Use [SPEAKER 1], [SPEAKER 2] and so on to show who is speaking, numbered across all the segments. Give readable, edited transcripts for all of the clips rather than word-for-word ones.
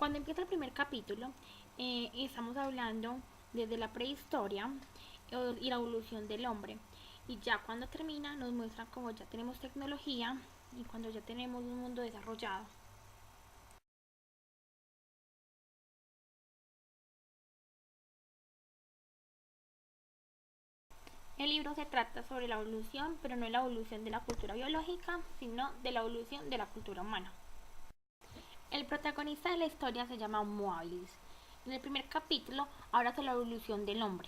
[SPEAKER 1] Cuando empieza el primer capítulo, estamos hablando desde la prehistoria y la evolución del hombre. Y ya cuando termina nos muestran cómo ya tenemos tecnología y cuando ya tenemos un mundo desarrollado. El libro se trata sobre la evolución, pero no la evolución de la cultura biológica, sino de la evolución de la cultura humana. El protagonista de la historia se llama Moabilis. En el primer capítulo habla sobre la evolución del hombre.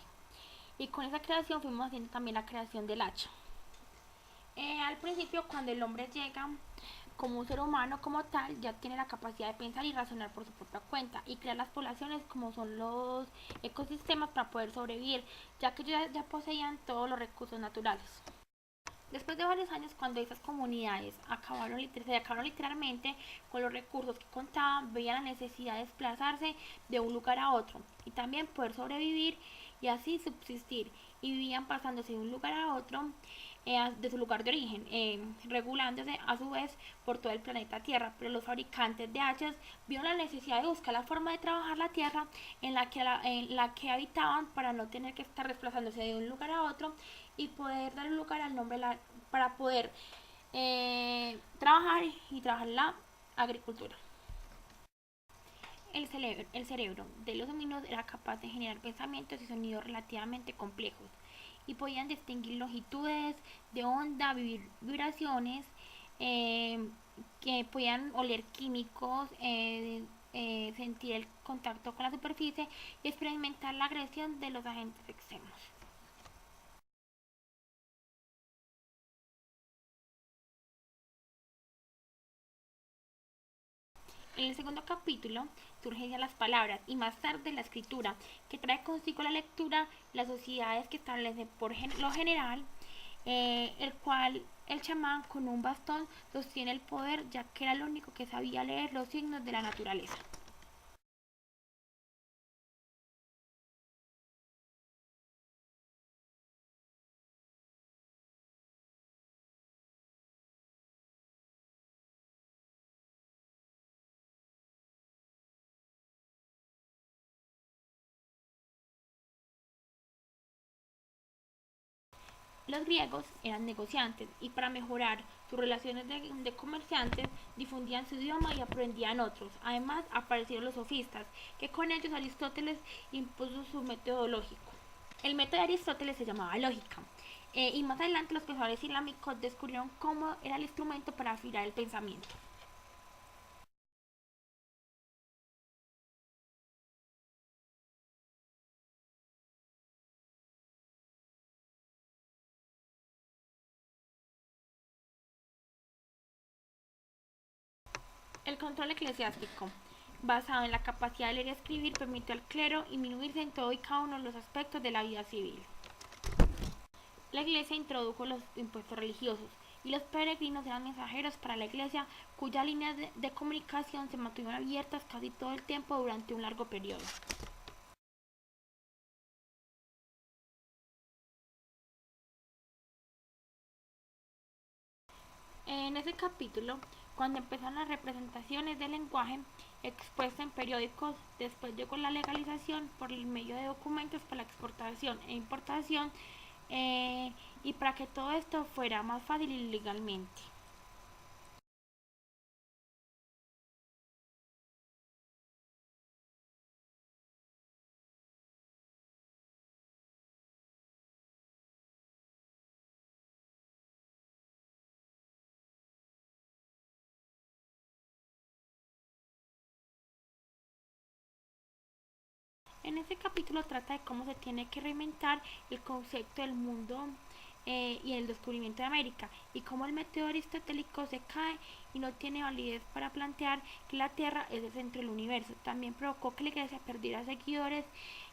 [SPEAKER 1] Y con esa creación fuimos haciendo también la creación del hacha. Al principio, cuando el hombre llega como un ser humano como tal, ya tiene la capacidad de pensar y razonar por su propia cuenta y crear las poblaciones como son los ecosistemas para poder sobrevivir, ya que ya poseían todos los recursos naturales. Después de varios años, cuando esas comunidades se acabaron literalmente con los recursos que contaban, veían la necesidad de desplazarse de un lugar a otro y también poder sobrevivir y así subsistir. Y vivían pasándose de un lugar a otro de su lugar de origen, regulándose a su vez por todo el planeta Tierra. Pero los fabricantes de hachas vieron la necesidad de buscar la forma de trabajar la Tierra en la que habitaban para no tener que estar desplazándose de un lugar a otro y poder dar lugar al nombre para poder trabajar y trabajar la agricultura. El cerebro de los homínidos era capaz de generar pensamientos y sonidos relativamente complejos y podían distinguir longitudes de onda, vibraciones, eh, que podían oler químicos, sentir el contacto con la superficie y experimentar la agresión de los agentes externos. En el segundo capítulo surgen ya las palabras y más tarde la escritura, que trae consigo la lectura, las sociedades que establecen por lo general, el cual el chamán con un bastón sostiene el poder, ya que era el único que sabía leer los signos de la naturaleza. Los griegos eran negociantes y para mejorar sus relaciones de comerciantes difundían su idioma y aprendían otros. Además aparecieron los sofistas, que con ellos Aristóteles impuso su metodológico. El método de Aristóteles se llamaba lógica. Y más adelante los pensadores islámicos descubrieron cómo era el instrumento para afinar el pensamiento. El control eclesiástico, basado en la capacidad de leer y escribir, permitió al clero inmiscuirse en todo y cada uno de los aspectos de la vida civil. La iglesia introdujo los impuestos religiosos y los peregrinos eran mensajeros para la iglesia, cuyas líneas de comunicación se mantuvieron abiertas casi todo el tiempo durante un largo periodo. En ese capítulo, cuando empezaron las representaciones del lenguaje expuesto en periódicos, después llegó la legalización por el medio de documentos para la exportación e importación, y para que todo esto fuera más fácil y legalmente. En este capítulo trata de cómo se tiene que reinventar el concepto del mundo, y el descubrimiento de América y cómo el método aristotélico se cae y no tiene validez para plantear que la Tierra es el centro del universo. También provocó que la Iglesia perdiera seguidores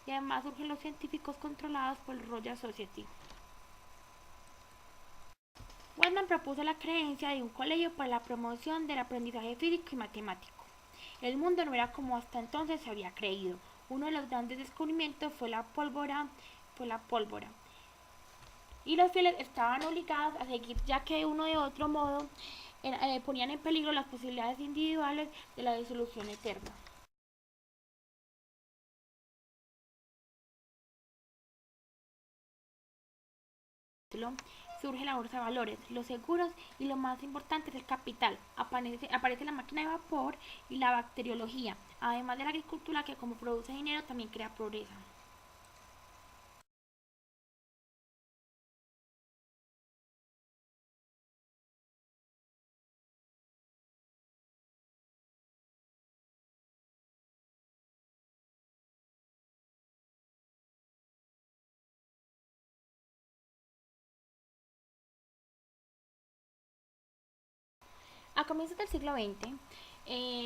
[SPEAKER 1] y además surgen los científicos controlados por el Royal Society. Westman propuso la creencia de un colegio para la promoción del aprendizaje físico y matemático. El mundo no era como hasta entonces se había creído. Uno de los grandes descubrimientos fue la pólvora. Y los fieles estaban obligados a seguir, ya que de uno de otro modo ponían en peligro las posibilidades individuales de la disolución eterna. capítulo surge la bolsa de valores, los seguros y lo más importante es el capital. Aparece la máquina de vapor y la bacteriología, además de la agricultura que como produce dinero también crea pobreza. A comienzos del siglo XX,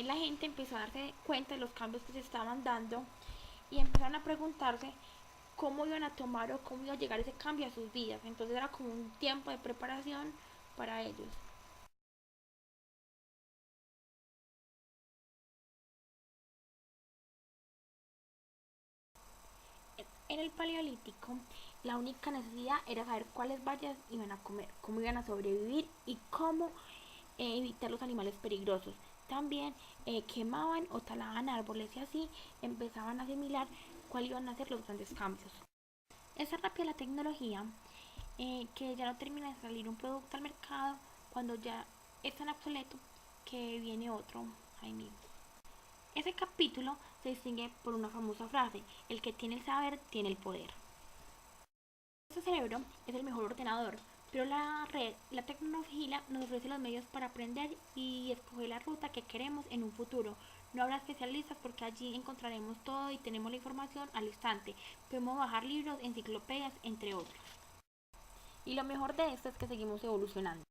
[SPEAKER 1] la gente empezó a darse cuenta de los cambios que se estaban dando y empezaron a preguntarse cómo iban a tomar o cómo iba a llegar ese cambio a sus vidas. Entonces era como un tiempo de preparación para ellos. En el paleolítico, la única necesidad era saber cuáles bayas iban a comer, cómo iban a sobrevivir y cómo evitar los animales peligrosos. También quemaban o talaban árboles y así empezaban a asimilar cuáles iban a ser los grandes cambios. Es rápida la tecnología que ya no termina de salir un producto al mercado cuando ya es tan obsoleto que viene otro ahí mismo. Ese capítulo se distingue por una famosa frase: el que tiene el saber tiene el poder. Nuestro cerebro es el mejor ordenador, pero la red, la tecnología nos ofrece los medios para aprender y escoger la ruta que queremos en un futuro. No habrá especialistas porque allí encontraremos todo y tenemos la información al instante. Podemos bajar libros, enciclopedias, entre otros. Y lo mejor de esto es que seguimos evolucionando.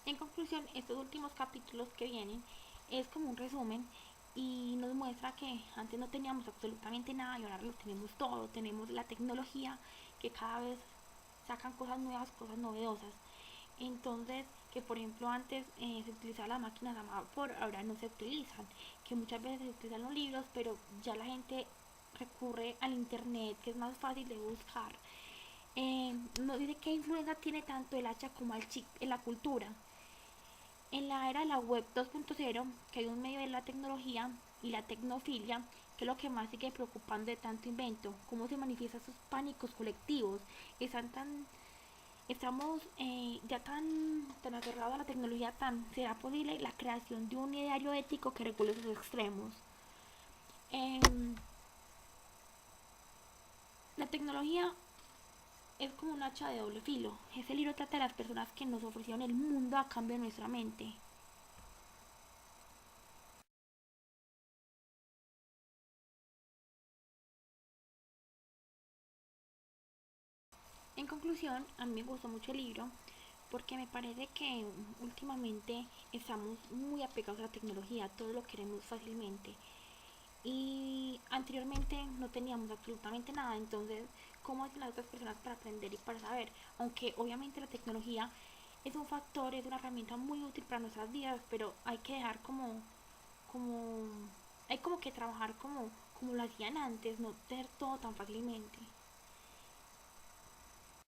[SPEAKER 1] En conclusión, estos últimos capítulos que vienen es como un resumen y nos muestra que antes no teníamos absolutamente nada y ahora lo tenemos todo. Tenemos la tecnología que cada vez sacan cosas nuevas, cosas novedosas. Entonces, que por ejemplo antes se utilizaban las máquinas a vapor, ahora no se utilizan. Que muchas veces se utilizan los libros, pero ya la gente recurre al internet, que es más fácil de buscar. Nos dice qué influencia tiene tanto el hacha como el chip en la cultura. En la era de la web 2.0, que hay un medio de la tecnología y la tecnofilia, que es lo que más sigue preocupando de tanto invento, cómo se manifiestan esos pánicos colectivos, estamos ya tan aferrados a la tecnología, será posible la creación de un ideario ético que regule esos extremos. Eh, la tecnología es como un hacha de doble filo. Ese libro trata de las personas que nos ofrecieron el mundo a cambio de nuestra mente. En conclusión, a mí me gustó mucho el libro porque me parece que últimamente estamos muy apegados a la tecnología, todo lo queremos fácilmente y anteriormente no teníamos absolutamente nada, entonces ¿cómo hacen las otras personas para aprender y para saber? Aunque obviamente la tecnología es un factor, es una herramienta muy útil para nuestras vidas, pero hay que dejar como hay como que trabajar como lo hacían antes, no tener todo tan fácilmente.